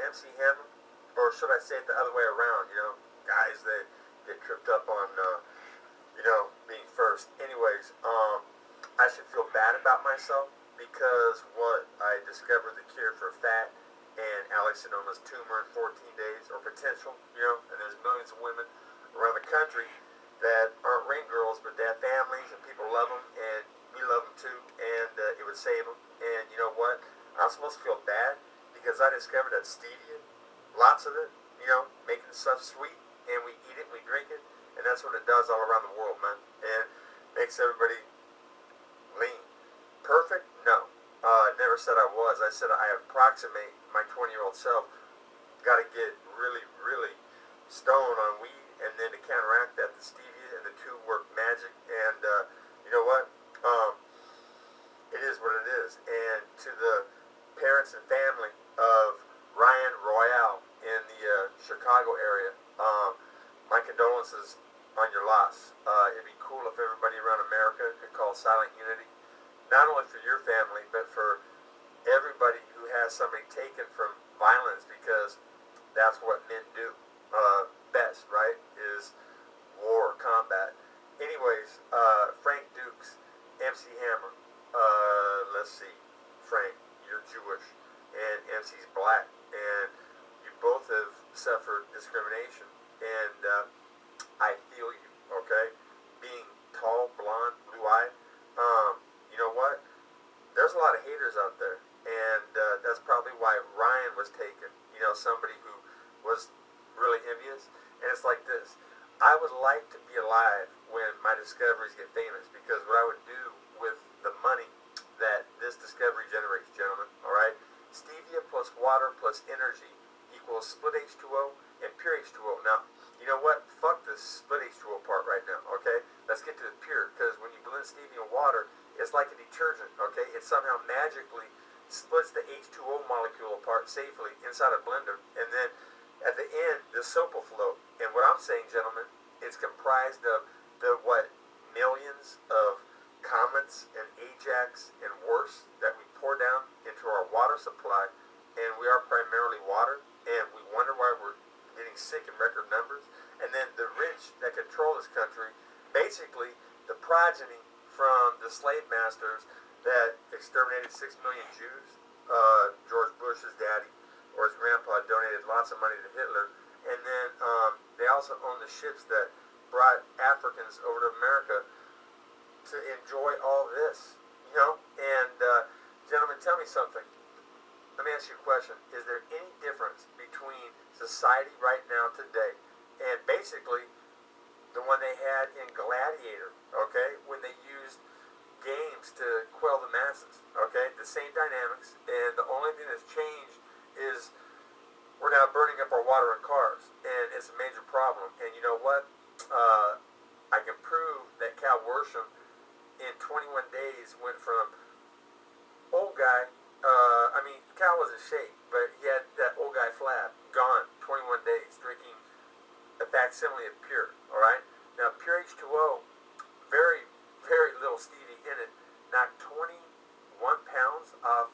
MC Hammer, or should I say it the other way around? Guys that get tripped up on, being first. Anyways, I should feel bad about myself because what I discovered the cure for fat and alloxinoma's tumor in 14 days, or potential, and there's millions of women around the country that aren't ring girls, but they have families and people love them, and we love them too, and it would save them. And you know what? I'm supposed to feel bad because I discovered that stevia, lots of it, making stuff sweet, and we eat it, we drink it, and that's what it does all around the world, man. And makes everybody lean. Perfect? No. I never said I was. I said I approximate my 20-year-old self. Got to get really, really stoned on weed, and then to counteract that, the stevia and the two work magic. And you know what? It is what it is. And to the parents and family of Ryan Royale in the Chicago area, my condolences on your loss. It'd be cool if everybody around America could call Silent Unity, not only for your family, but for everybody who has somebody taken from violence, because that's what men do best, right? Is war, combat. Anyways, Frank Dux, MC Hammer. Let's see, Frank, you're Jewish, and MC's black, and you both have suffered discrimination, and I feel you, okay? Being tall, blonde, blue-eyed, you know what? There's a lot of haters out there, and that's probably why Ryan was taken. Somebody who was really envious, and it's like this. I would like to be alive when my discoveries get famous, because what I would do with the money that this discovery generates, gentlemen, all right? Stevia plus water plus energy equals split H2O and pure H2O. Now, you know what? Fuck this split H2O part right now, okay? Let's get to the pure, because when you blend stevia and water, it's like a detergent, okay? It somehow magically splits the H2O molecule apart safely inside a blender, and then at the end, the soap will float. And what I'm saying, gentlemen, it's comprised of millions of comets and Ajax and worse that we pour down into our water supply, and we are primarily water, and we wonder why we're getting sick in record numbers. And then the rich that control this country, basically the progeny from the slave masters that exterminated 6 million Jews, George Bush's daddy or his grandpa donated lots of money to Hitler, and then they also own the ships that brought Africans over to America to enjoy all this, and gentlemen, tell me something. Let me ask you a question. Is there any difference between society right now today and basically the one they had in Gladiator, okay, when they used games to quell the masses, okay? The same dynamics, and the only thing that's changed is we're now burning up our water in cars, and it's a major problem. And you know what? I can prove that Cal Worsham in 21 days went from old guy, Cal was in shape, but he had that old guy flab, gone, 21 days, drinking a facsimile of pure, all right? Now, pure H2O, very, very little stevia in it, knocked 21 pounds off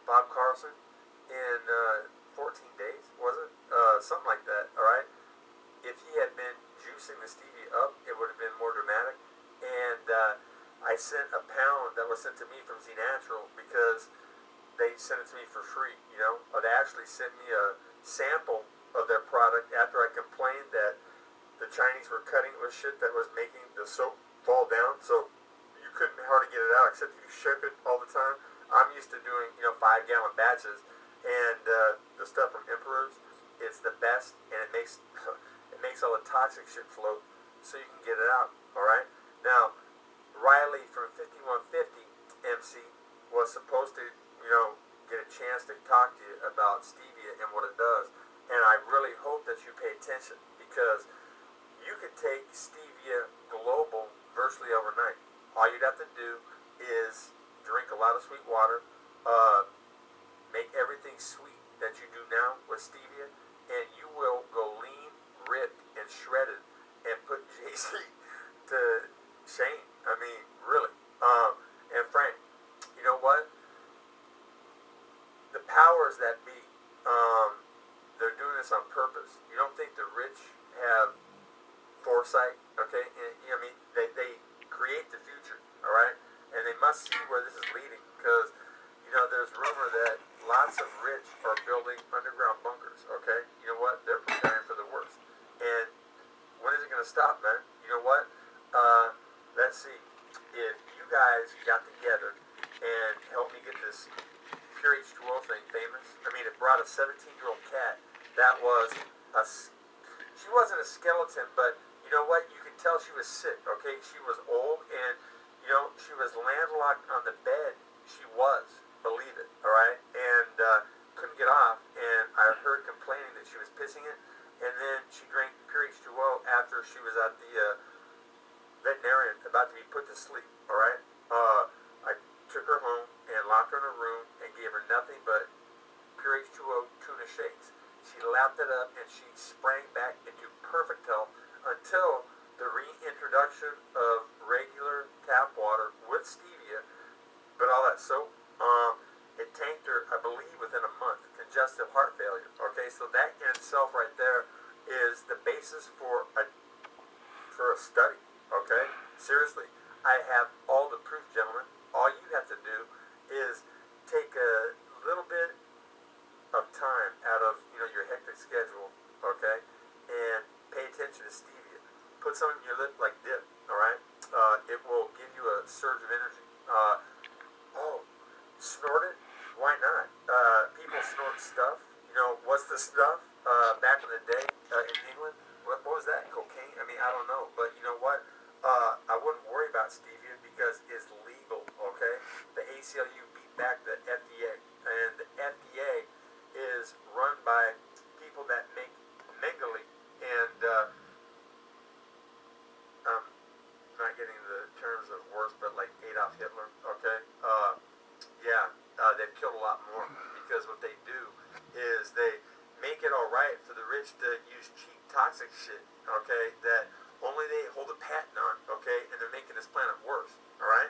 Bob Carlson in 14 days, was it? Something like that, all right? If he had been juicing the stevia up, it would have been more dramatic. And I sent a pound that was sent to me from Z Natural because they sent it to me for free, They actually sent me a sample of their product after I complained that the Chinese were cutting it with shit that was making the soap fall down, so you couldn't hardly get it out except you shook it all the time. I'm used to doing, 5-gallon batches, and the stuff from Emperor's, it's the best, and it makes all the toxic shit float so you can get it out, all right? Now, Riley from 5150 MC was supposed to, get a chance to talk to you about stevia and what it does, and I really hope that you pay attention, because you could take stevia global virtually overnight. All you'd have to do is drink a lot of sweet water, make everything sweet that you do now with stevia, and you will go lean, ripped, and shredded, and put JC to shame. Really. And Frank, you know what? The powers that be, this on purpose. You don't think the rich have foresight, okay? And, I mean, they create the future, all right? And they must see where this is leading because, there's rumor that lots of rich are building underground bunkers, okay? You know what? They're preparing for the worst. And when is it going to stop, man? You know what? Let's see. If you guys got together and helped me get this pure H2O thing famous, I mean, it brought a 17-year-old cat that was she wasn't a skeleton, but you know what? You could tell she was sick, okay? She was old and, she was landlocked on the bed. She was, believe it, all right? And couldn't get off, and I heard complaining that she was pissing it, and then she drank pure H2O after she was at the veterinarian about to be put to sleep, all right? I took her home and locked her in a room and gave her nothing but pure H2O tuna shakes. She lapped it up and she sprang back into perfect health until the reintroduction of regular tap water with stevia, but all that soap, it tanked her, I believe, within a month. Congestive heart failure, okay? So that in itself right there is the basis for a study, okay? Seriously, I have all the proof, gentlemen. All you have to do is take a little bit of time out of your hectic schedule, okay, and pay attention to stevia. Put some in your lip like dip, all right? It will give you a surge of energy. Snort it? Why not? People snort stuff. What's the stuff back in the day in England? What was that? Cocaine? I mean, I don't know. But you know what? I wouldn't worry about stevia because it's legal, okay? The ACLU beat back the FDA. And the FDA is run by people that make Mengele and I'm not getting the terms of words, but like Adolf Hitler, okay? They've killed a lot more because what they do is they make it all right for the rich to use cheap toxic shit, okay, that only they hold a patent on, okay, and they're making this planet worse, all right?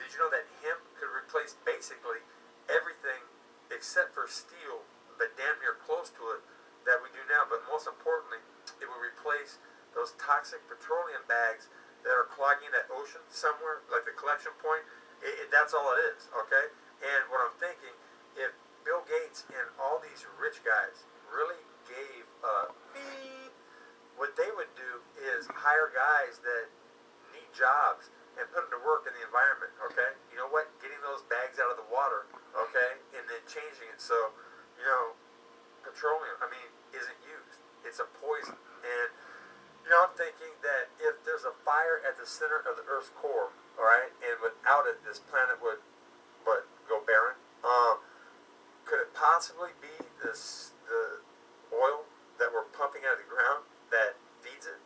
Did you know that hemp could replace basically everything except for steel, but damn near close to it, that we do now? But most importantly, it will replace those toxic petroleum bags that are clogging that ocean somewhere, like the collection point. That's all it is, okay? And what I'm thinking, if Bill Gates and all these rich guys really gave what they would do is hire guys that need jobs and put them to work in the environment, okay? You know what? Getting those bags out of the water, okay, and then changing it so, petroleum, isn't used. It's a poison. And, I'm thinking that if there's a fire at the center of the Earth's core, all right, and without it, this planet would go barren. Could it possibly be the oil that we're pumping out of the ground that feeds it?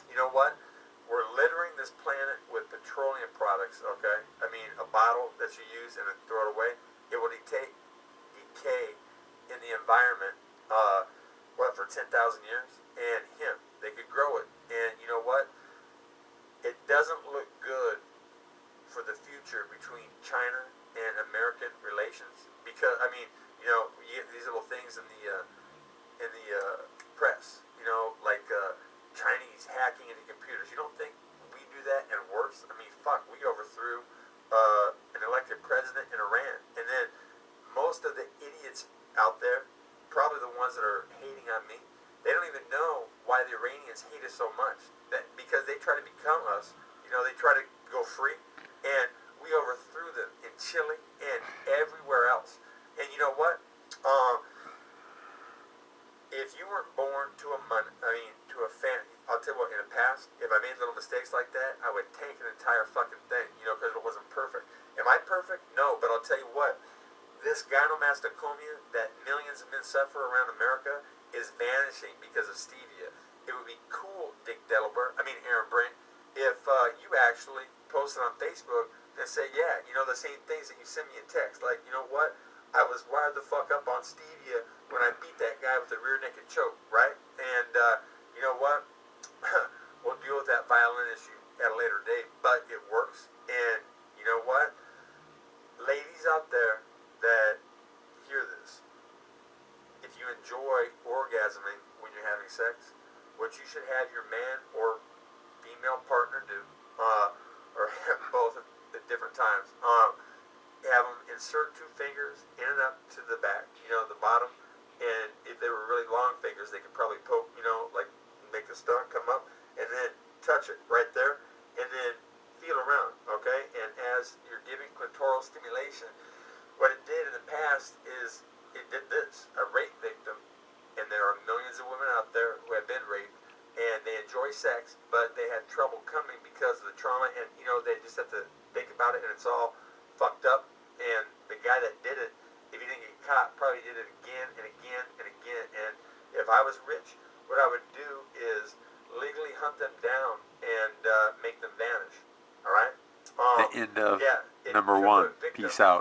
You know what? We're littering this planet with petroleum products, okay? A bottle that you use and then throw it away, it will decay in the environment, for 10,000 years? And hemp, they could grow it. And you know what? It doesn't look good for the future between China and American relations because you get these little things in the press, like Chinese hacking into computers. You don't think we do that and worse? Fuck, we overthrew an elected president in Iran, and then most of the idiots out there, probably the ones that are hating on me, they don't even know why the Iranians hate us so much. That because they try to become us, they try to go free, and we overthrew them in Chile and everywhere else. And you know what? If you weren't born to a family, I'll tell you what, in the past, if I made little mistakes like that, I would tank an entire fucking thing, because it wasn't perfect. Am I perfect? No, but I'll tell you what, this gynecomastia that millions of men suffer around America is vanishing because of stevia. It would be cool, Dick Delaware, Aaron Brink, if you actually posted on Facebook and say, yeah, the same things that you send me a text, like, you know what, I was wired the fuck up on stevia when I beat that guy with the rear naked choke, right? And you know what, we'll deal with that violin issue at a later date, but it works. And you know what, ladies out there that hear this, if you enjoy man or female partner do, or both at different times. Have them insert 2 fingers in and up to the back, the bottom, and if they were really long fingers, they could probably poke, like make the stomach come up, and then touch it right there, and then feel around, okay? And as you're giving clitoral stimulation, what it did in the past is it did this. A rape victim, and there are millions of women out there who have been raped, and they enjoy sex, but they had trouble coming because of the trauma, and they just have to think about it, and it's all fucked up. And the guy that did it, if he didn't get caught, probably did it again and again and again. And if I was rich, what I would do is legally hunt them down and make them vanish. All right? The end of number 1. Peace out.